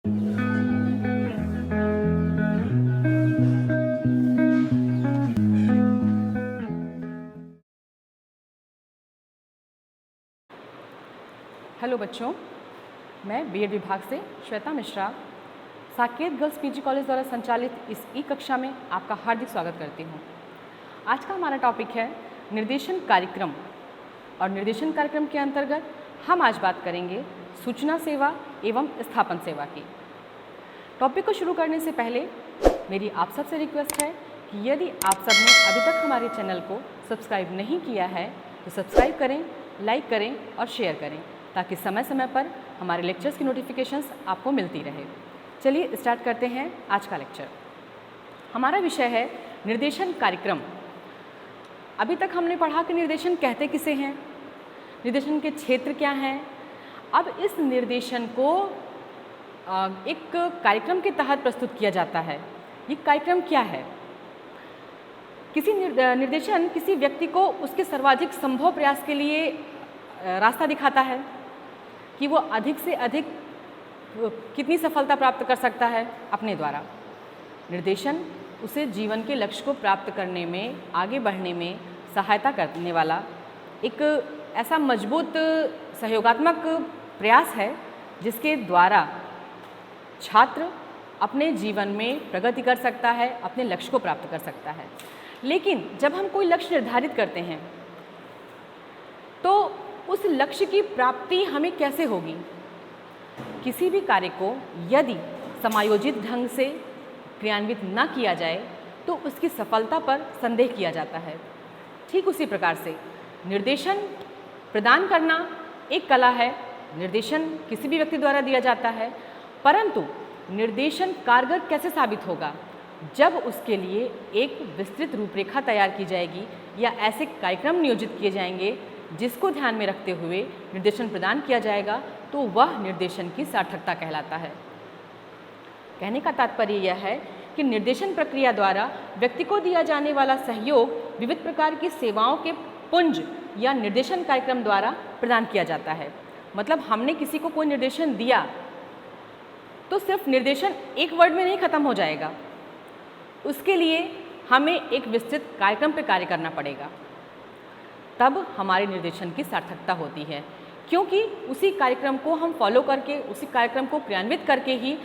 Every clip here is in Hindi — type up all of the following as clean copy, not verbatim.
हेलो बच्चों, मैं बीएड विभाग से Shweta Mishra Saket girls PG college द्वारा संचालित इस ई कक्षा में आपका हार्दिक स्वागत करती हूँ। आज का हमारा टॉपिक है निर्देशन कार्यक्रम और निर्देशन कार्यक्रम के अंतर्गत हम आज बात करेंगे सूचना सेवा एवं स्थापन सेवा की। टॉपिक को शुरू करने से पहले मेरी आप सबसे रिक्वेस्ट है कि यदि आप सबने अभी तक हमारे चैनल को सब्सक्राइब नहीं किया है तो सब्सक्राइब करें, लाइक करें और शेयर करें ताकि समय समय पर हमारे लेक्चर्स की नोटिफिकेशंस आपको मिलती रहे। चलिए स्टार्ट करते हैं आज का लेक्चर। हमारा विषय है निर्देशन कार्यक्रम। अभी तक हमने पढ़ा कि निर्देशन कहते किसे हैं, निर्देशन के क्षेत्र क्या हैं। अब इस निर्देशन को एक कार्यक्रम के तहत प्रस्तुत किया जाता है। ये कार्यक्रम क्या है? किसी निर्देशन किसी व्यक्ति को उसके सर्वाधिक संभव प्रयास के लिए रास्ता दिखाता है कि वो अधिक से अधिक कितनी सफलता प्राप्त कर सकता है अपने द्वारा। निर्देशन उसे जीवन के लक्ष्य को प्राप्त करने में, आगे बढ़ने में सहायता करने वाला एक ऐसा मजबूत सहयोगात्मक प्रयास है जिसके द्वारा छात्र अपने जीवन में प्रगति कर सकता है, अपने लक्ष्य को प्राप्त कर सकता है। लेकिन जब हम कोई लक्ष्य निर्धारित करते हैं तो उस लक्ष्य की प्राप्ति हमें कैसे होगी? किसी भी कार्य को यदि समायोजित ढंग से क्रियान्वित न किया जाए तो उसकी सफलता पर संदेह किया जाता है। ठीक उसी प्रकार से निर्देशन प्रदान करना एक कला है। निर्देशन किसी भी व्यक्ति द्वारा दिया जाता है, परंतु निर्देशन कारगर कैसे साबित होगा? जब उसके लिए एक विस्तृत रूपरेखा तैयार की जाएगी या ऐसे कार्यक्रम नियोजित किए जाएंगे जिसको ध्यान में रखते हुए निर्देशन प्रदान किया जाएगा, तो वह निर्देशन की सार्थकता कहलाता है। कहने का तात्पर्य यह है कि निर्देशन प्रक्रिया द्वारा व्यक्ति को दिया जाने वाला सहयोग विविध प्रकार की सेवाओं के पुंज या निर्देशन कार्यक्रम द्वारा प्रदान किया जाता है। मतलब हमने किसी को कोई निर्देशन दिया तो सिर्फ निर्देशन एक वर्ड में नहीं खत्म हो जाएगा, उसके लिए हमें एक विस्तृत कार्यक्रम पर कार्य करना पड़ेगा, तब हमारे निर्देशन की सार्थकता होती है। क्योंकि उसी कार्यक्रम को हम फॉलो करके, उसी कार्यक्रम को क्रियान्वित करके ही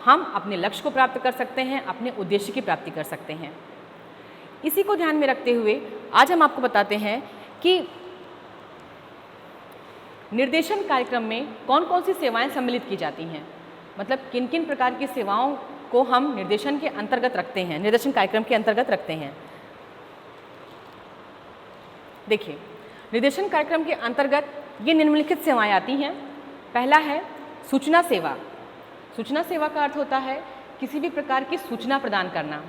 हम अपने लक्ष्य को प्राप्त कर सकते हैं, अपने उद्देश्य की प्राप्ति कर सकते हैं। इसी को ध्यान में रखते हुए आज हम आपको बताते हैं कि निर्देशन कार्यक्रम में कौन कौन सी सेवाएं सम्मिलित की जाती हैं। मतलब किन किन प्रकार की सेवाओं को हम निर्देशन के अंतर्गत रखते हैं, निर्देशन कार्यक्रम के अंतर्गत रखते हैं। देखिए, निर्देशन कार्यक्रम के अंतर्गत ये निम्नलिखित सेवाएं आती हैं। पहला है सूचना सेवा। सूचना सेवा का अर्थ होता है किसी भी प्रकार की सूचना प्रदान करना।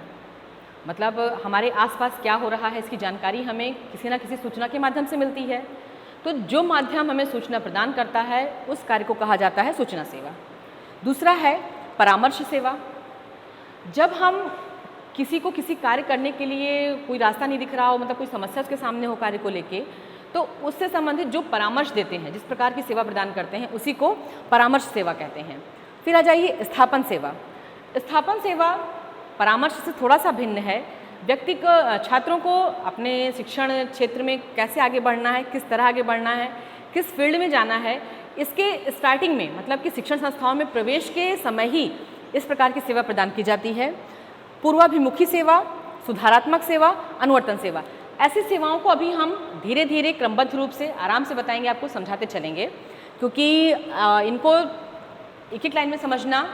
मतलब हमारे आसपास क्या हो रहा है इसकी जानकारी हमें किसी न किसी सूचना के माध्यम से मिलती है, तो जो माध्यम हमें सूचना प्रदान करता है उस कार्य को कहा जाता है सूचना सेवा। दूसरा है परामर्श सेवा। जब हम किसी को किसी कार्य करने के लिए कोई रास्ता नहीं दिख रहा हो, मतलब कोई समस्या उसके सामने हो कार्य को लेके, तो उससे संबंधित जो परामर्श देते हैं, जिस प्रकार की सेवा प्रदान करते हैं, उसी को परामर्श सेवा कहते हैं। फिर आ जाइए स्थापन सेवा। स्थापन सेवा परामर्श से थोड़ा सा भिन्न है। व्यक्ति को, छात्रों को अपने शिक्षण क्षेत्र में कैसे आगे बढ़ना है, किस तरह आगे बढ़ना है, किस फील्ड में जाना है, इसके स्टार्टिंग में, मतलब कि शिक्षण संस्थाओं में प्रवेश के समय ही इस प्रकार की सेवा प्रदान की जाती है। पूर्वाभिमुखी सेवा, सुधारात्मक सेवा, अनुवर्तन सेवा, ऐसी सेवाओं को अभी हम धीरे धीरे क्रमबद्ध रूप से आराम से बताएंगे, आपको समझाते चलेंगे, क्योंकि इनको एक एक लाइन में समझना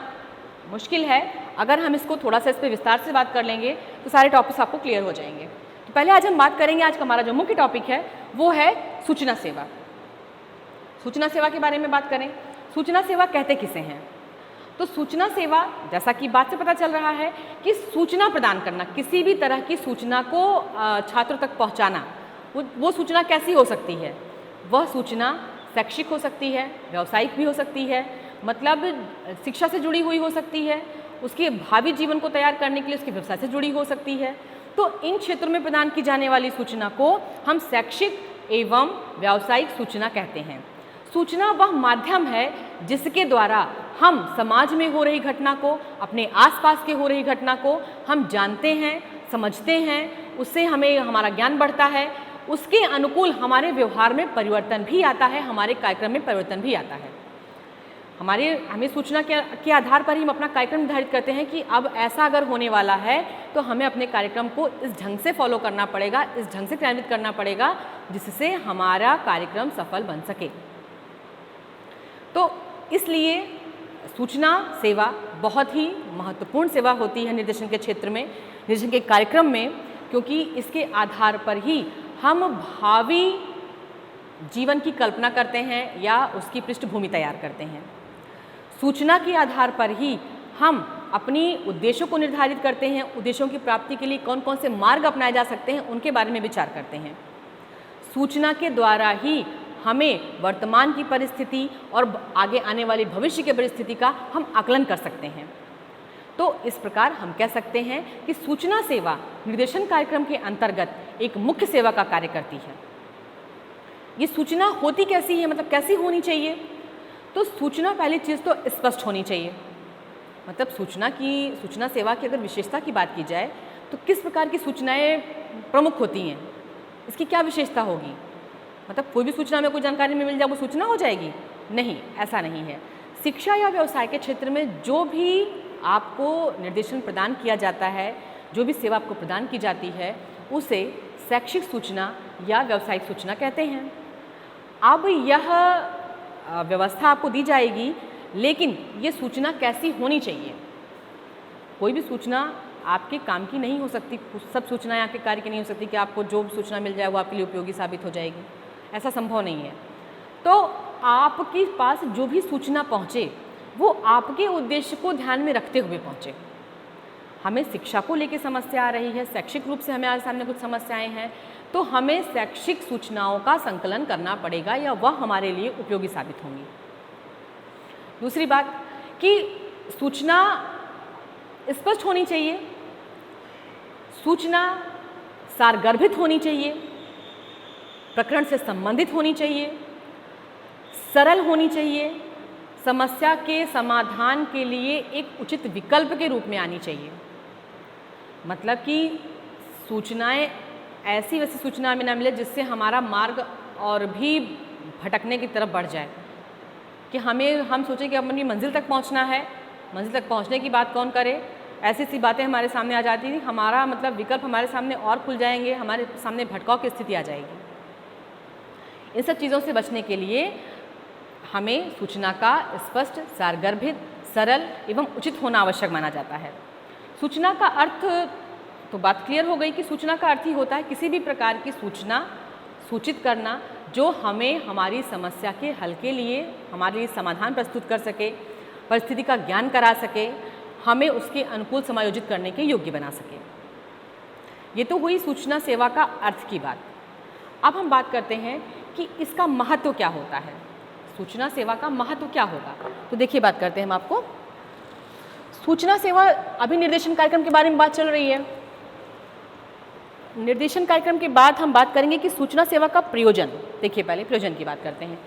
मुश्किल है। अगर हम इसको थोड़ा सा इस पर विस्तार से बात कर लेंगे तो सारे टॉपिक्स आपको क्लियर हो जाएंगे। तो पहले आज हम बात करेंगे, आज का हमारा जो मुख्य टॉपिक है वो है सूचना सेवा। सूचना सेवा के बारे में बात करें। सूचना सेवा कहते किसे हैं? तो सूचना सेवा, जैसा कि बात से पता चल रहा है कि सूचना प्रदान करना, किसी भी तरह की सूचना को छात्रों तक पहुंचाना। वो सूचना कैसी हो सकती है? वह सूचना शैक्षिक हो सकती है, व्यावसायिक भी हो सकती है, मतलब शिक्षा से जुड़ी हुई हो सकती है, उसके भावी जीवन को तैयार करने के लिए उसके व्यवसाय से जुड़ी हो सकती है। तो इन क्षेत्रों में प्रदान की जाने वाली सूचना को हम शैक्षिक एवं व्यावसायिक सूचना कहते हैं। सूचना वह माध्यम है जिसके द्वारा हम समाज में हो रही घटना को, अपने आसपास के हो रही घटना को हम जानते हैं, समझते हैं, उससे हमें हमारा ज्ञान बढ़ता है, उसके अनुकूल हमारे व्यवहार में परिवर्तन भी आता है, हमारे कार्यक्रम में परिवर्तन भी आता है। हमें सूचना के आधार पर ही हम अपना कार्यक्रम निर्धारित करते हैं कि अब ऐसा अगर होने वाला है तो हमें अपने कार्यक्रम को इस ढंग से फॉलो करना पड़ेगा, इस ढंग से क्रियान्वित करना पड़ेगा जिससे हमारा कार्यक्रम सफल बन सके। तो इसलिए सूचना सेवा बहुत ही महत्वपूर्ण सेवा होती है निर्देशन के क्षेत्र में, निर्देशन के कार्यक्रम में, क्योंकि इसके आधार पर ही हम भावी जीवन की कल्पना करते हैं या उसकी पृष्ठभूमि तैयार करते हैं। सूचना के आधार पर ही हम अपनी उद्देश्यों को निर्धारित करते हैं, उद्देश्यों की प्राप्ति के लिए कौन कौन से मार्ग अपनाए जा सकते हैं उनके बारे में विचार करते हैं। सूचना के द्वारा ही हमें वर्तमान की परिस्थिति और आगे आने वाली भविष्य की परिस्थिति का हम आकलन कर सकते हैं। तो इस प्रकार हम कह सकते हैं कि सूचना सेवा निर्देशन कार्यक्रम के अंतर्गत एक मुख्य सेवा का कार्य करती है। ये सूचना होती कैसी है, मतलब कैसी होनी चाहिए? तो सूचना पहली चीज़ तो स्पष्ट होनी चाहिए। मतलब सूचना सेवा की अगर विशेषता की बात की जाए तो किस प्रकार की सूचनाएं प्रमुख होती हैं, इसकी क्या विशेषता होगी? मतलब कोई भी सूचना में कोई जानकारी में मिल जाए वो सूचना हो जाएगी? नहीं, ऐसा नहीं है। शिक्षा या व्यवसाय के क्षेत्र में जो भी आपको निर्देशन प्रदान किया जाता है, जो भी सेवा आपको प्रदान की जाती है, उसे शैक्षिक सूचना या व्यावसायिक सूचना कहते हैं। अब यह व्यवस्था आपको दी जाएगी, लेकिन ये सूचना कैसी होनी चाहिए? कोई भी सूचना आपके काम की नहीं हो सकती, सब सूचनाएं आपके कार्य की नहीं हो सकती कि आपको जो सूचना मिल जाए वो आपके लिए उपयोगी साबित हो जाएगी, ऐसा संभव नहीं है। तो आपके पास जो भी सूचना पहुँचे वो आपके उद्देश्य को ध्यान में रखते हुए पहुँचे। हमें शिक्षा को लेकर समस्या आ रही है, शैक्षिक रूप से हमारे सामने कुछ समस्याएं हैं, तो हमें शैक्षिक सूचनाओं का संकलन करना पड़ेगा या वह हमारे लिए उपयोगी साबित होंगी। दूसरी बात कि सूचना स्पष्ट होनी चाहिए, सूचना सारगर्भित होनी चाहिए, प्रकरण से संबंधित होनी चाहिए, सरल होनी चाहिए, समस्या के समाधान के लिए एक उचित विकल्प के रूप में आनी चाहिए। मतलब कि सूचनाएं ऐसी वैसी सूचना हमें ना मिले जिससे हमारा मार्ग और भी भटकने की तरफ बढ़ जाए, कि हम सोचें कि अपनी मंजिल तक पहुंचना है, मंजिल तक पहुंचने की बात कौन करे, ऐसी सी बातें हमारे सामने आ जाती थी, हमारा मतलब विकल्प हमारे सामने और खुल जाएंगे, हमारे सामने भटकाव की स्थिति आ जाएगी। इन सब चीज़ों से बचने के लिए हमें सूचना का स्पष्ट, सारगर्भित, सरल एवं उचित होना आवश्यक माना जाता है। सूचना का अर्थ तो बात क्लियर हो गई कि सूचना का अर्थ ही होता है किसी भी प्रकार की सूचना सूचित करना जो हमें हमारी समस्या के हल के लिए हमारे लिए समाधान प्रस्तुत कर सके, परिस्थिति का ज्ञान करा सके, हमें उसके अनुकूल समायोजित करने के योग्य बना सके। ये तो हुई सूचना सेवा का अर्थ की बात। अब हम बात करते हैं कि इसका महत्व क्या होता है, सूचना सेवा का महत्व क्या होगा। तो देखिए बात करते हैं हम आपको सूचना सेवा, अभी निर्देशन कार्यक्रम के बारे में बात चल रही है। निर्देशन कार्यक्रम के बाद हम बात करेंगे कि सूचना सेवा का प्रयोजन। देखिए पहले प्रयोजन की बात करते हैं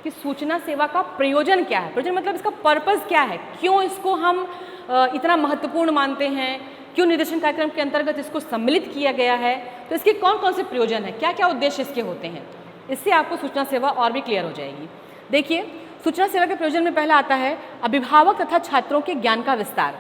कि सूचना सेवा का प्रयोजन क्या है। प्रयोजन मतलब इसका पर्पस क्या है, क्यों इसको हम इतना महत्वपूर्ण मानते हैं, क्यों निर्देशन कार्यक्रम के अंतर्गत इसको सम्मिलित किया गया है, तो इसके कौन कौन से प्रयोजन है, क्या क्या उद्देश्य इसके होते हैं। इससे आपको सूचना सेवा और भी क्लियर हो जाएगी। देखिए सूचना सेवा के प्रयोजन में पहला आता है अभिभावक तथा छात्रों के ज्ञान का विस्तार।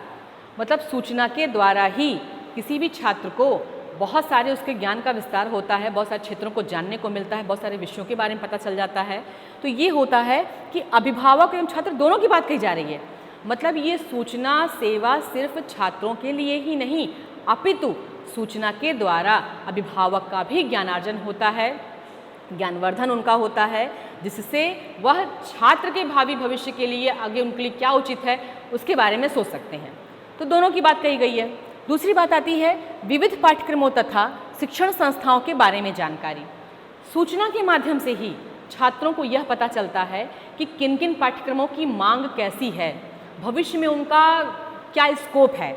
मतलब सूचना के द्वारा ही किसी भी छात्र को बहुत सारे उसके ज्ञान का विस्तार होता है, बहुत सारे क्षेत्रों को जानने को मिलता है, बहुत सारे विषयों के बारे में पता चल जाता है। तो ये होता है कि अभिभावक एवं छात्र दोनों की बात कही जा रही है। मतलब ये सूचना सेवा सिर्फ छात्रों के लिए ही नहीं, अपितु सूचना के द्वारा अभिभावक का भी ज्ञानार्जन होता है, ज्ञानवर्धन उनका होता है, जिससे वह छात्र के भावी भविष्य के लिए आगे उनके लिए क्या उचित है उसके बारे में सोच सकते हैं। तो दोनों की बात कही गई है। दूसरी बात आती है विविध पाठ्यक्रमों तथा शिक्षण संस्थाओं के बारे में जानकारी। सूचना के माध्यम से ही छात्रों को यह पता चलता है कि किन किन पाठ्यक्रमों की मांग कैसी है, भविष्य में उनका क्या स्कोप है,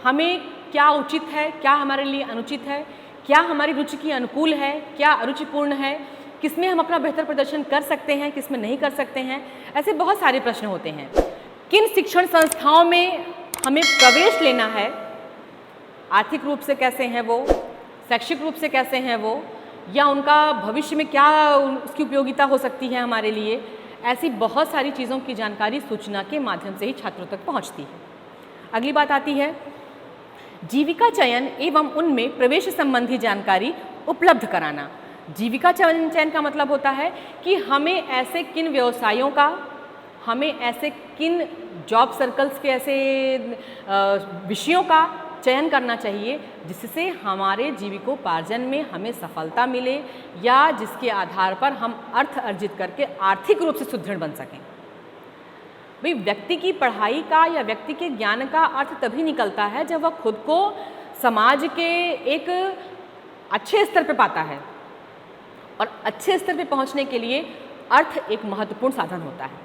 हमें क्या उचित है, क्या हमारे लिए अनुचित है, क्या हमारी रुचि की अनुकूल है, क्या अरुचिपूर्ण है, किसमें हम अपना बेहतर प्रदर्शन कर सकते हैं, किसमें नहीं कर सकते हैं। ऐसे बहुत सारे प्रश्न होते हैं। किन शिक्षण संस्थाओं में हमें प्रवेश लेना है, आर्थिक रूप से कैसे हैं वो, शैक्षिक रूप से कैसे हैं वो, या उनका भविष्य में क्या उसकी उपयोगिता हो सकती है हमारे लिए, ऐसी बहुत सारी चीज़ों की जानकारी सूचना के माध्यम से ही छात्रों तक पहुंचती है। अगली बात आती है जीविका चयन एवं उनमें प्रवेश संबंधी जानकारी उपलब्ध कराना। जीविका चयन का मतलब होता है कि हमें ऐसे किन व्यवसायों का, हमें ऐसे किन जॉब सर्कल्स के ऐसे विषयों का चयन करना चाहिए जिससे हमारे जीविकोपार्जन में हमें सफलता मिले या जिसके आधार पर हम अर्थ अर्जित करके आर्थिक रूप से सुदृढ़ बन सकें। भाई व्यक्ति की पढ़ाई का या व्यक्ति के ज्ञान का अर्थ तभी निकलता है जब वह खुद को समाज के एक अच्छे स्तर पर पाता है, और अच्छे स्तर पर पहुंचने के लिए अर्थ एक महत्वपूर्ण साधन होता है।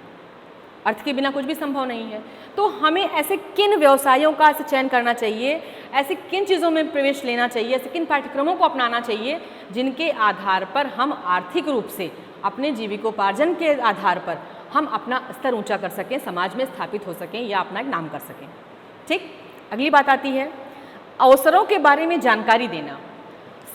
अर्थ के बिना कुछ भी संभव नहीं है। तो हमें ऐसे किन व्यवसायों का ऐसे चयन करना चाहिए, ऐसे किन चीज़ों में प्रवेश लेना चाहिए, ऐसे किन पाठ्यक्रमों को अपनाना चाहिए जिनके आधार पर हम आर्थिक रूप से अपने जीविकोपार्जन के आधार पर हम अपना स्तर ऊंचा कर सकें, समाज में स्थापित हो सकें या अपना एक नाम कर सकें। ठीक, अगली बात आती है अवसरों के बारे में जानकारी देना।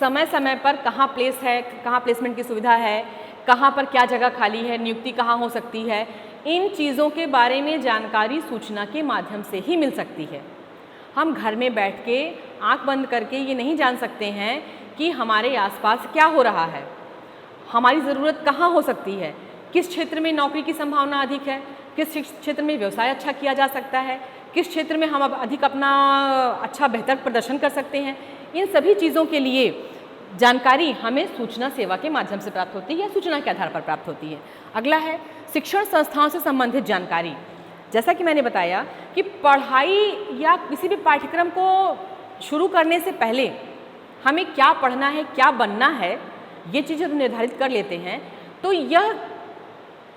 समय समय पर कहाँ प्लेस है, कहाँ प्लेसमेंट की सुविधा है, कहाँ पर क्या जगह खाली है, नियुक्ति कहाँ हो सकती है, इन चीज़ों के बारे में जानकारी सूचना के माध्यम से ही मिल सकती है। हम घर में बैठ के आंख बंद करके ये नहीं जान सकते हैं कि हमारे आसपास क्या हो रहा है, हमारी ज़रूरत कहाँ हो सकती है, किस क्षेत्र में नौकरी की संभावना अधिक है, किस क्षेत्र में व्यवसाय अच्छा किया जा सकता है, किस क्षेत्र में हम अब अधिक अपना अच्छा बेहतर प्रदर्शन कर सकते हैं। इन सभी चीज़ों के लिए जानकारी हमें सूचना सेवा के माध्यम से प्राप्त होती है या सूचना के आधार पर प्राप्त होती है। अगला है शिक्षण संस्थाओं से संबंधित जानकारी। जैसा कि मैंने बताया कि पढ़ाई या किसी भी पाठ्यक्रम को शुरू करने से पहले हमें क्या पढ़ना है, क्या बनना है, ये चीज़ें निर्धारित कर लेते हैं तो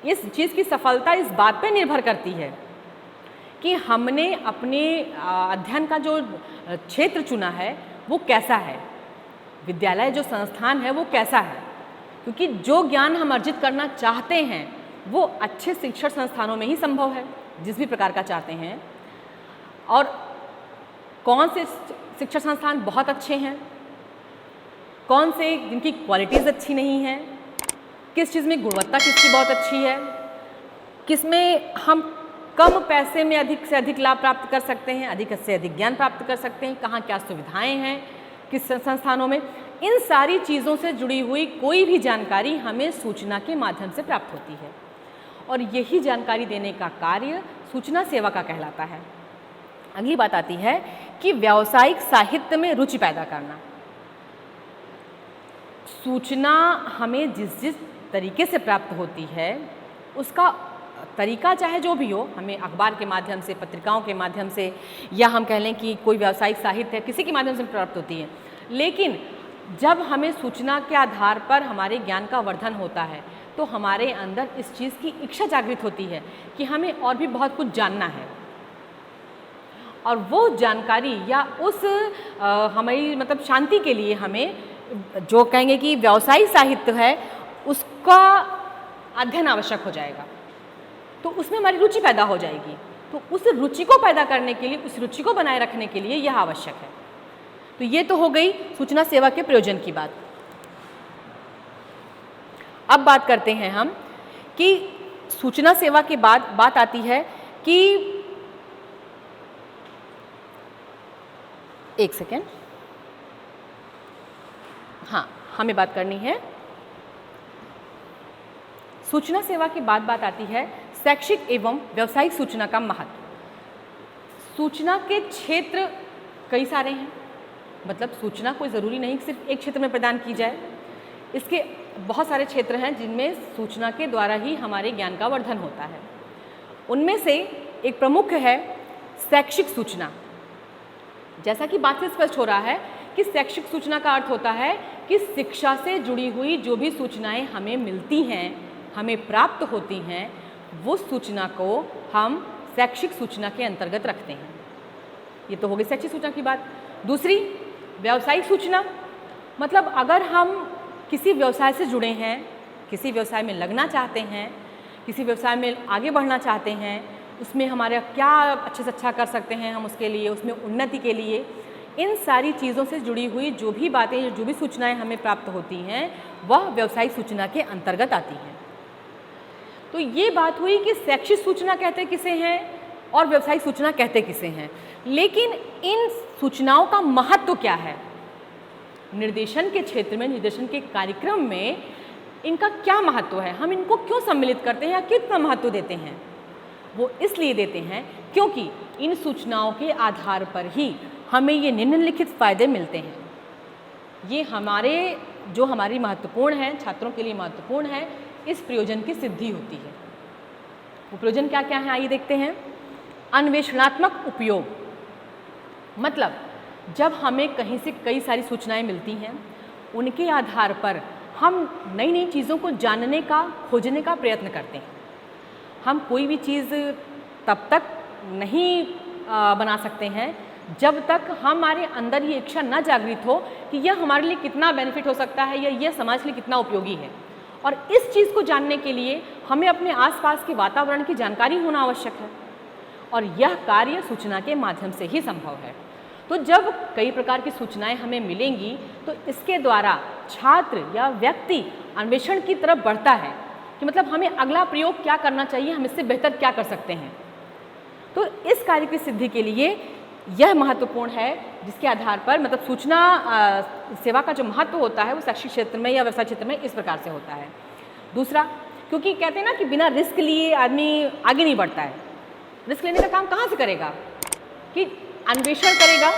इस चीज़ की सफलता इस बात पर निर्भर करती है कि हमने अपने अध्ययन का जो क्षेत्र चुना है वो कैसा है, विद्यालय जो संस्थान है वो कैसा है। क्योंकि जो ज्ञान हम अर्जित करना चाहते हैं वो अच्छे शिक्षण संस्थानों में ही संभव है, जिस भी प्रकार का चाहते हैं। और कौन से शिक्षण संस्थान बहुत अच्छे हैं, कौन से जिनकी क्वालिटीज़ अच्छी नहीं है, किस चीज़ में गुणवत्ता किसकी बहुत अच्छी है, किस में हम कम पैसे में अधिक से अधिक लाभ प्राप्त कर सकते हैं, अधिक से अधिक ज्ञान प्राप्त कर सकते हैं, कहाँ क्या सुविधाएं हैं किस संस्थानों में। इन सारी चीज़ों से जुड़ी हुई कोई भी जानकारी हमें सूचना के माध्यम से प्राप्त होती है और यही जानकारी देने का कार्य सूचना सेवा का कहलाता है। अगली बात आती है कि व्यावसायिक साहित्य में रुचि पैदा करना। सूचना हमें जिस जिस तरीके से प्राप्त होती है उसका तरीका चाहे जो भी हो, हमें अखबार के माध्यम से, पत्रिकाओं के माध्यम से, या हम कह लें कि कोई व्यावसायिक साहित्य है, किसी के माध्यम से प्राप्त होती है। लेकिन जब हमें सूचना के आधार पर हमारे ज्ञान का वर्धन होता है तो हमारे अंदर इस चीज़ की इच्छा जागृत होती है कि हमें और भी बहुत कुछ जानना है, और वो जानकारी या उस हमारी मतलब शांति के लिए हमें जो कहेंगे कि व्यावसायिक साहित्य है उसका अध्ययन आवश्यक हो जाएगा, तो उसमें हमारी रुचि पैदा हो जाएगी। तो उस रुचि को पैदा करने के लिए, उस रुचि को बनाए रखने के लिए यह आवश्यक है। तो ये तो हो गई सूचना सेवा के प्रयोजन की बात। अब बात करते हैं हम कि सूचना सेवा के बाद बात आती है कि एक सेकेंड, हाँ, हमें बात करनी है सूचना सेवा के बाद बात आती है शैक्षिक एवं व्यावसायिक सूचना का महत्व। सूचना के क्षेत्र कई सारे हैं, मतलब सूचना कोई ज़रूरी नहीं कि सिर्फ एक क्षेत्र में प्रदान की जाए, इसके बहुत सारे क्षेत्र हैं जिनमें सूचना के द्वारा ही हमारे ज्ञान का वर्धन होता है। उनमें से एक प्रमुख है शैक्षिक सूचना। जैसा कि बात से स्पष्ट हो रहा है कि शैक्षिक सूचना का अर्थ होता है कि शिक्षा से जुड़ी हुई जो भी सूचनाएं हमें मिलती हैं, हमें प्राप्त होती हैं, वो सूचना को हम शैक्षिक सूचना के अंतर्गत रखते हैं। ये तो हो गई शैक्षिक सूचना की बात। दूसरी व्यावसायिक सूचना, मतलब अगर हम किसी व्यवसाय से जुड़े हैं, किसी व्यवसाय में लगना चाहते हैं, किसी व्यवसाय में आगे बढ़ना चाहते हैं, उसमें हमारा क्या अच्छे से अच्छा कर सकते हैं हम उसके लिए, उसमें उन्नति के लिए, इन सारी चीज़ों से जुड़ी हुई जो भी बातें, जो भी सूचनाएं हमें प्राप्त होती हैं वह व्यावसायिक सूचना के अंतर्गत आती हैं। तो ये बात हुई कि शैक्षिक सूचना कहते किसे हैं और व्यावसायिक सूचना कहते किसे हैं। लेकिन इन सूचनाओं का महत्व क्या है? निर्देशन के क्षेत्र में, निर्देशन के कार्यक्रम में इनका क्या महत्व है? हम इनको क्यों सम्मिलित करते हैं या कितना महत्व देते हैं? वो इसलिए देते हैं क्योंकि इन सूचनाओं के आधार पर ही हमें ये निम्नलिखित फायदे मिलते हैं। ये हमारी महत्वपूर्ण है, छात्रों के लिए महत्वपूर्ण है, इस प्रयोजन की सिद्धि होती है। वो प्रयोजन क्या क्या है आइए देखते हैं। अन्वेषणात्मक उपयोग, मतलब जब हमें कहीं से कई सारी सूचनाएं मिलती हैं, उनके आधार पर हम नई नई चीज़ों को जानने का, खोजने का प्रयत्न करते हैं। हम कोई भी चीज़ तब तक नहीं बना सकते हैं जब तक हमारे अंदर ये इच्छा न जागृत हो कि यह हमारे लिए कितना बेनिफिट हो सकता है या यह समाज के लिए कितना उपयोगी है। और इस चीज़ को जानने के लिए हमें अपने आसपास के वातावरण की जानकारी होना आवश्यक है, और यह कार्य सूचना के माध्यम से ही संभव है। तो जब कई प्रकार की सूचनाएं हमें मिलेंगी तो इसके द्वारा छात्र या व्यक्ति अन्वेषण की तरफ बढ़ता है कि मतलब हमें अगला प्रयोग क्या करना चाहिए, हम इससे बेहतर क्या कर सकते हैं। तो इस कार्य की सिद्धि के लिए यह महत्वपूर्ण है, जिसके आधार पर मतलब सूचना सेवा का जो महत्व होता है वो शैक्षिक क्षेत्र में या व्यवसाय क्षेत्र में इस प्रकार से होता है। दूसरा, क्योंकि कहते हैं ना कि बिना रिस्क लिए आदमी आगे नहीं बढ़ता है। रिस्क लेने का काम कहाँ से करेगा? कि अन्वेषण करेगा,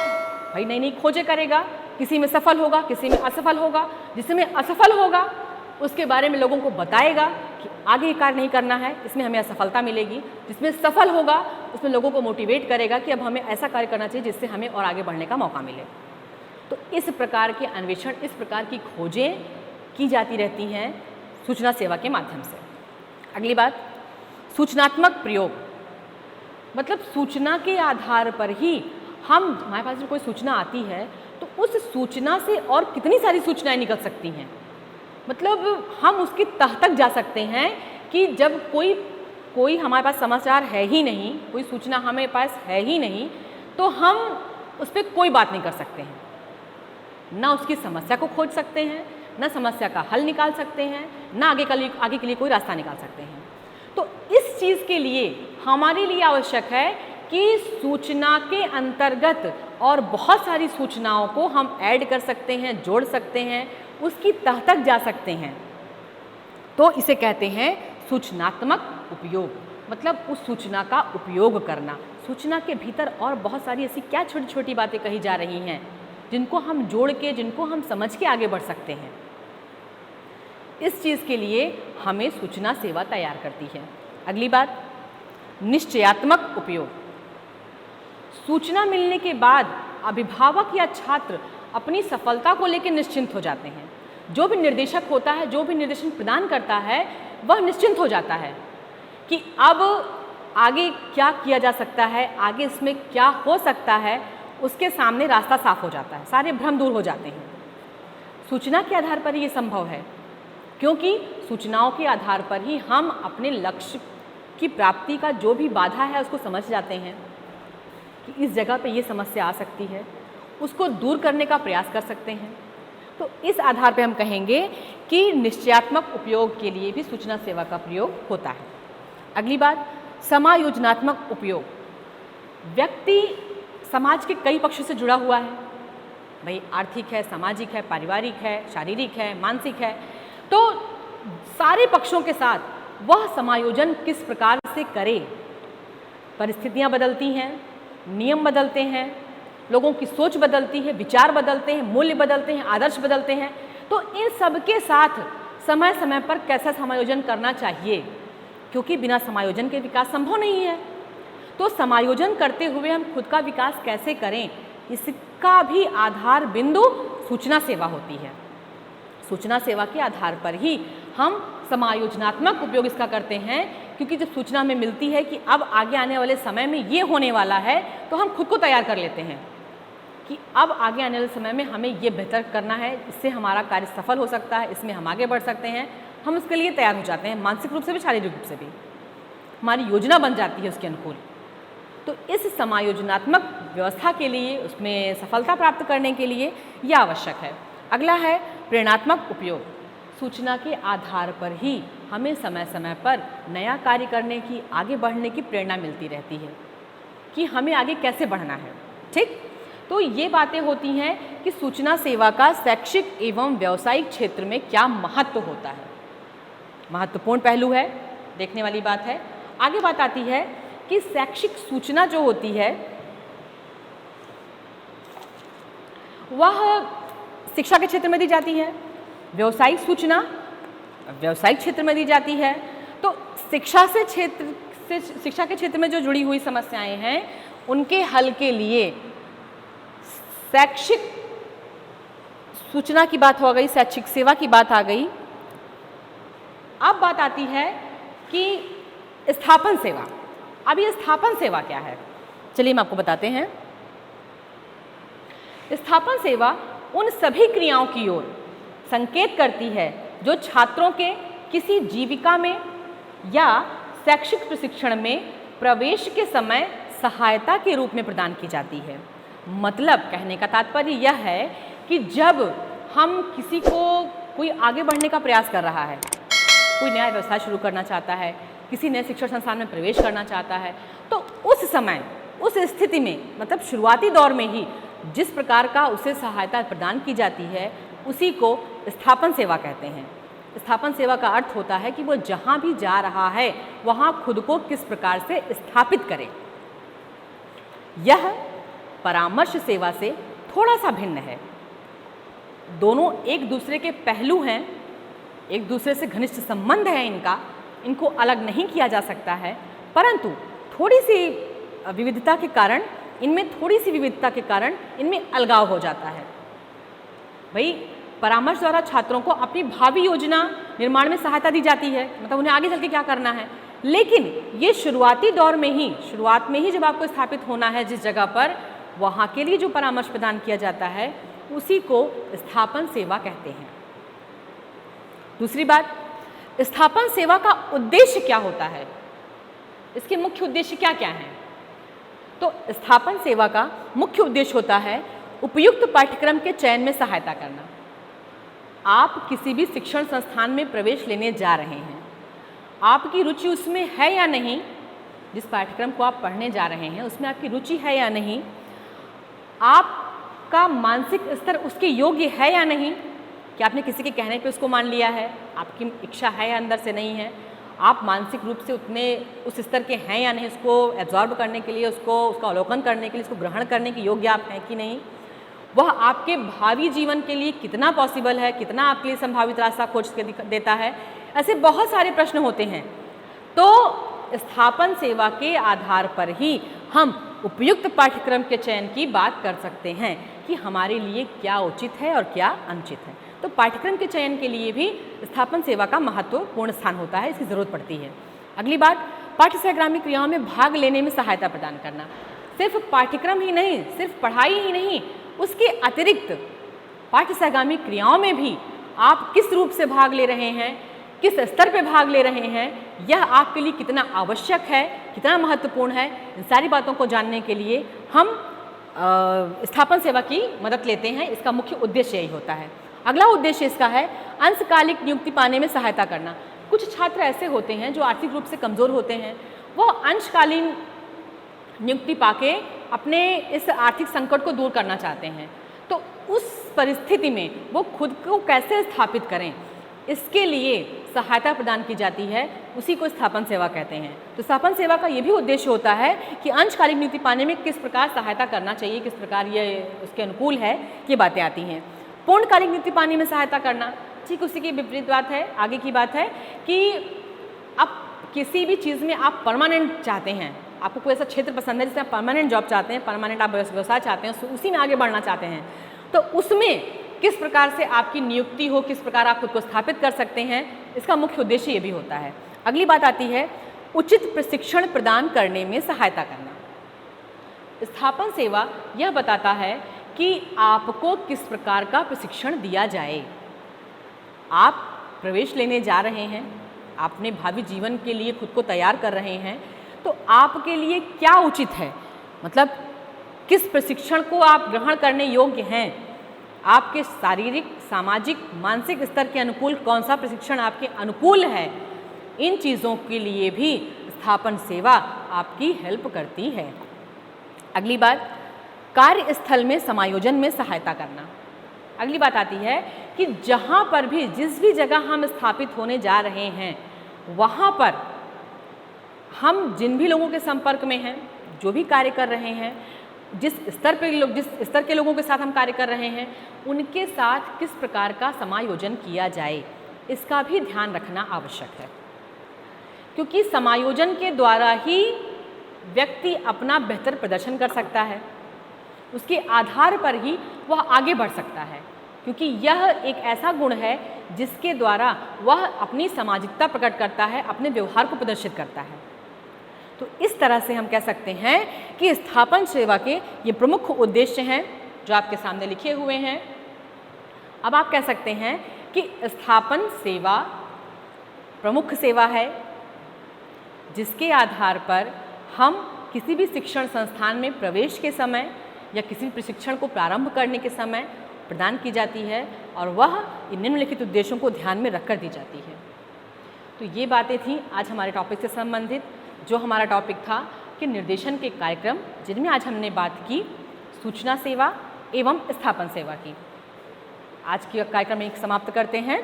भाई नई नई खोजें करेगा, किसी में सफल होगा, किसी में असफल होगा। जिसमें असफल होगा उसके बारे में लोगों को बताएगा कि आगे ये कार्य नहीं करना है, इसमें हमें असफलता मिलेगी। जिसमें सफल होगा उसमें लोगों को मोटिवेट करेगा कि अब हमें ऐसा कार्य करना चाहिए जिससे हमें और आगे बढ़ने का मौका मिले। तो इस प्रकार के अन्वेषण, इस प्रकार की खोजें की जाती रहती हैं सूचना सेवा के माध्यम से। अगली बात, सूचनात्मक प्रयोग, मतलब सूचना के आधार पर ही हमारे पास कोई सूचना आती है तो उस सूचना से और कितनी सारी सूचनाएं निकल सकती हैं। मतलब हम उसकी तह तक जा सकते हैं कि जब कोई हमारे पास समाचार है ही नहीं, कोई सूचना हमारे पास है ही नहीं, तो हम उस पर कोई बात नहीं कर सकते हैं। ना उसकी समस्या को खोज सकते हैं, ना समस्या का हल निकाल सकते हैं, ना आगे के लिए कोई रास्ता निकाल सकते हैं। तो इस चीज़ के लिए हमारे लिए आवश्यक है कि सूचना के अंतर्गत और बहुत सारी सूचनाओं को हम ऐड कर सकते हैं, जोड़ सकते हैं, उसकी तह तक जा सकते हैं। तो इसे कहते हैं सूचनात्मक उपयोग, मतलब उस सूचना का उपयोग करना। सूचना के भीतर और बहुत सारी ऐसी क्या छोटी छोटी बातें कही जा रही हैं जिनको हम जोड़ के, जिनको हम समझ के आगे बढ़ सकते हैं। इस चीज़ के लिए हमें सूचना सेवा तैयार करती है। अगली बात, निश्चयात्मक उपयोग। सूचना मिलने के बाद अभिभावक या छात्र अपनी सफलता को लेकर निश्चिंत हो जाते हैं। जो भी निर्देशक होता है, जो भी निर्देशन प्रदान करता है, वह निश्चिंत हो जाता है कि अब आगे क्या किया जा सकता है, आगे इसमें क्या हो सकता है, उसके सामने रास्ता साफ हो जाता है, सारे भ्रम दूर हो जाते हैं। सूचना के आधार पर ये संभव है, क्योंकि सूचनाओं के आधार पर ही हम अपने लक्ष्य की प्राप्ति का जो भी बाधा है उसको समझ जाते हैं कि इस जगह पे ये समस्या आ सकती है, उसको दूर करने का प्रयास कर सकते हैं। तो इस आधार पे हम कहेंगे कि निश्चयात्मक उपयोग के लिए भी सूचना सेवा का प्रयोग होता है। अगली बात, समायोजनात्मक उपयोग। व्यक्ति समाज के कई पक्षों से जुड़ा हुआ है, भाई आर्थिक है, सामाजिक है, पारिवारिक है, शारीरिक है, मानसिक है। तो सारे पक्षों के साथ वह समायोजन किस प्रकार से करे। परिस्थितियां बदलती हैं, नियम बदलते हैं, लोगों की सोच बदलती है, विचार बदलते हैं, मूल्य बदलते हैं, आदर्श बदलते हैं। तो इन सब के साथ समय समय पर कैसा समायोजन करना चाहिए, क्योंकि बिना समायोजन के विकास संभव नहीं है। तो समायोजन करते हुए हम खुद का विकास कैसे करें, इसका भी आधार बिंदु सूचना सेवा होती है। सूचना सेवा के आधार पर ही हम समायोजनात्मक उपयोग इसका करते हैं, क्योंकि जब सूचना हमें मिलती है कि अब आगे आने वाले समय में ये होने वाला है, तो हम खुद को तैयार कर लेते हैं कि अब आगे आने वाले समय में हमें ये बेहतर करना है, इससे हमारा कार्य सफल हो सकता है, इसमें हम आगे बढ़ सकते हैं। हम उसके लिए तैयार हो जाते हैं, मानसिक रूप से भी, शारीरिक रूप से भी। हमारी योजना बन जाती है उसके अनुकूल। तो इस समायोजनात्मक व्यवस्था के लिए, उसमें सफलता प्राप्त करने के लिए यह आवश्यक है। अगला है प्रेरणात्मक उपयोग। सूचना के आधार पर ही हमें समय समय पर नया कार्य करने की, आगे बढ़ने की प्रेरणा मिलती रहती है कि हमें आगे कैसे बढ़ना है। ठीक, तो ये बातें होती हैं कि सूचना सेवा का शैक्षिक एवं व्यावसायिक क्षेत्र में क्या महत्व होता है। महत्वपूर्ण पहलू है, देखने वाली बात है। आगे बात आती है कि शैक्षिक सूचना जो होती है वह शिक्षा के क्षेत्र में दी जाती है, व्यावसायिक सूचना व्यावसायिक क्षेत्र में दी जाती है। तो शिक्षा के क्षेत्र में जो जुड़ी हुई समस्याएं हैं उनके हल के लिए शैक्षिक सूचना की बात हो गई, शैक्षिक सेवा की बात आ गई। अब बात आती है कि स्थापन सेवा। अब ये स्थापन सेवा क्या है, चलिए हम आपको बताते हैं। स्थापन सेवा उन सभी क्रियाओं की ओर संकेत करती है जो छात्रों के किसी जीविका में या शैक्षिक प्रशिक्षण में प्रवेश के समय सहायता के रूप में प्रदान की जाती है। मतलब कहने का तात्पर्य यह है कि जब हम किसी को, कोई आगे बढ़ने का प्रयास कर रहा है, कोई नया व्यवसाय शुरू करना चाहता है, किसी नए शिक्षण संस्थान में प्रवेश करना चाहता है, तो उस समय, उस स्थिति में, मतलब शुरुआती दौर में ही जिस प्रकार का उसे सहायता प्रदान की जाती है उसी को स्थापन सेवा कहते हैं। स्थापन सेवा का अर्थ होता है कि वो जहाँ भी जा रहा है वहाँ खुद को किस प्रकार से स्थापित करे। यह परामर्श सेवा से थोड़ा सा भिन्न है। दोनों एक दूसरे के पहलू हैं, एक दूसरे से घनिष्ठ संबंध है इनका, इनको अलग नहीं किया जा सकता है, परंतु थोड़ी सी विविधता के कारण इनमें अलगाव हो जाता है। भाई परामर्श द्वारा छात्रों को अपनी भावी योजना निर्माण में सहायता दी जाती है, मतलब उन्हें आगे चल के क्या करना है, लेकिन ये शुरुआती दौर में ही, शुरुआत में ही जब आपको स्थापित होना है जिस जगह पर, वहाँ के लिए जो परामर्श प्रदान किया जाता है उसी को स्थापन सेवा कहते हैं। दूसरी बात, स्थापन सेवा का उद्देश्य क्या होता है, इसके मुख्य उद्देश्य क्या क्या हैं? तो स्थापन सेवा का मुख्य उद्देश्य होता है उपयुक्त पाठ्यक्रम के चयन में सहायता करना। आप किसी भी शिक्षण संस्थान में प्रवेश लेने जा रहे हैं, आपकी रुचि उसमें है या नहीं, जिस पाठ्यक्रम को आप पढ़ने जा रहे हैं उसमें आपकी रुचि है या नहीं, आपका मानसिक स्तर उसके योग्य है या नहीं, कि आपने किसी के कहने पे उसको मान लिया है, आपकी इच्छा है या अंदर से नहीं है, आप मानसिक रूप से उतने उस स्तर के हैं या नहीं, उसको एब्जॉर्ब करने के लिए, उसका अवलोकन करने के लिए, उसको ग्रहण करने के योग्य आप हैं कि नहीं, वह आपके भावी जीवन के लिए कितना पॉसिबल है, कितना आपके लिए संभावित रास्ता खोज के देता है, ऐसे बहुत सारे प्रश्न होते हैं। तो स्थापन सेवा के आधार पर ही हम उपयुक्त पाठ्यक्रम के चयन की बात कर सकते हैं कि हमारे लिए क्या उचित है और क्या अनुचित है। तो पाठ्यक्रम के चयन के लिए भी स्थापन सेवा का महत्वपूर्ण स्थान होता है, इसकी ज़रूरत पड़ती है। अगली बात, पाठ्य सहगामी क्रियाओं में भाग लेने में सहायता प्रदान करना। सिर्फ पाठ्यक्रम ही नहीं, सिर्फ पढ़ाई ही नहीं, उसके अतिरिक्त पाठ्य सहगामी क्रियाओं में भी आप किस रूप से भाग ले रहे हैं, किस स्तर पे भाग ले रहे हैं, यह आपके लिए कितना आवश्यक है, कितना महत्वपूर्ण है, इन सारी बातों को जानने के लिए हम स्थापन सेवा की मदद लेते हैं। इसका मुख्य उद्देश्य यही होता है। अगला उद्देश्य इसका है अंशकालिक नियुक्ति पाने में सहायता करना। कुछ छात्र ऐसे होते हैं जो आर्थिक रूप से कमज़ोर होते हैं, वो अंशकालीन नियुक्ति पाके अपने इस आर्थिक संकट को दूर करना चाहते हैं। तो उस परिस्थिति में वो खुद को कैसे स्थापित करें, इसके लिए सहायता प्रदान की जाती है, उसी को स्थापन सेवा कहते हैं। तो स्थापन सेवा का ये भी उद्देश्य होता है कि अंशकालिक नियुक्ति पाने में किस प्रकार सहायता करना चाहिए, किस प्रकार ये उसके अनुकूल है, ये बातें आती हैं। पूर्णकालिक नियुक्ति पाने में सहायता करना, ठीक उसी की विपरीत बात है, आगे की बात है कि अब किसी भी चीज़ में आप परमानेंट चाहते हैं, आपको कोई ऐसा क्षेत्र पसंद है जिसमें आप परमानेंट जॉब चाहते हैं, परमानेंट आप व्यवसाय चाहते हैं, उसी में आगे बढ़ना चाहते हैं, तो उसमें किस प्रकार से आपकी नियुक्ति हो, किस प्रकार आप खुद को स्थापित कर सकते हैं, इसका मुख्य उद्देश्य ये भी होता है। अगली बात आती है उचित प्रशिक्षण प्रदान करने में सहायता करना। स्थापन सेवा यह बताता है कि आपको किस प्रकार का प्रशिक्षण दिया जाए। आप प्रवेश लेने जा रहे हैं, आप अपने भावी जीवन के लिए खुद को तैयार कर रहे हैं, तो आपके लिए क्या उचित है, मतलब किस प्रशिक्षण को आप ग्रहण करने योग्य हैं, आपके शारीरिक, सामाजिक, मानसिक स्तर के अनुकूल कौन सा प्रशिक्षण आपके अनुकूल है, इन चीज़ों के लिए भी स्थापन सेवा आपकी हेल्प करती है। अगली बात, कार्यस्थल में समायोजन में सहायता करना। अगली बात आती है कि जहाँ पर भी, जिस भी जगह हम स्थापित होने जा रहे हैं, वहाँ पर हम जिन भी लोगों के संपर्क में हैं, जो भी कार्य कर रहे हैं, जिस स्तर के लोगों के साथ हम कार्य कर रहे हैं, उनके साथ किस प्रकार का समायोजन किया जाए, इसका भी ध्यान रखना आवश्यक है। क्योंकि समायोजन के द्वारा ही व्यक्ति अपना बेहतर प्रदर्शन कर सकता है, उसके आधार पर ही वह आगे बढ़ सकता है, क्योंकि यह एक ऐसा गुण है जिसके द्वारा वह अपनी सामाजिकता प्रकट करता है, अपने व्यवहार को प्रदर्शित करता है। तो इस तरह से हम कह सकते हैं कि स्थापन सेवा के ये प्रमुख उद्देश्य हैं जो आपके सामने लिखे हुए हैं। अब आप कह सकते हैं कि स्थापन सेवा प्रमुख सेवा है जिसके आधार पर हम किसी भी शिक्षण संस्थान में प्रवेश के समय या किसी प्रशिक्षण को प्रारंभ करने के समय प्रदान की जाती है, और वह इन निम्नलिखित उद्देश्यों को ध्यान में रखकर दी जाती है। तो ये बातें थीं आज हमारे टॉपिक से संबंधित। जो हमारा टॉपिक था कि निर्देशन के कार्यक्रम, जिनमें आज हमने बात की सूचना सेवा एवं स्थापन सेवा की। आज के कार्यक्रम एक समाप्त करते हैं।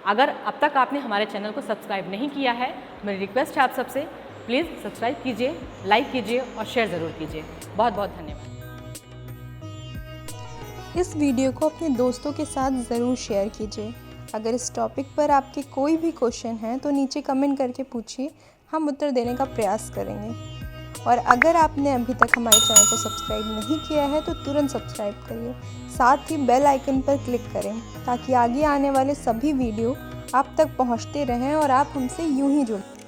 अगर अब तक आपने हमारे चैनल को सब्सक्राइब नहीं किया है, मेरी रिक्वेस्ट है आप सबसे, प्लीज़ सब्सक्राइब कीजिए, लाइक कीजिए और शेयर ज़रूर कीजिए। बहुत बहुत धन्यवाद। इस वीडियो को अपने दोस्तों के साथ ज़रूर शेयर कीजिए। अगर इस टॉपिक पर आपके कोई भी क्वेश्चन हैं तो नीचे कमेंट करके पूछिए, हम उत्तर देने का प्रयास करेंगे। और अगर आपने अभी तक हमारे चैनल को सब्सक्राइब नहीं किया है तो तुरंत सब्सक्राइब करिए, साथ ही बेल आइकन पर क्लिक करें ताकि आगे आने वाले सभी वीडियो आप तक पहुंचते रहें और आप हमसे यूं ही जुड़े।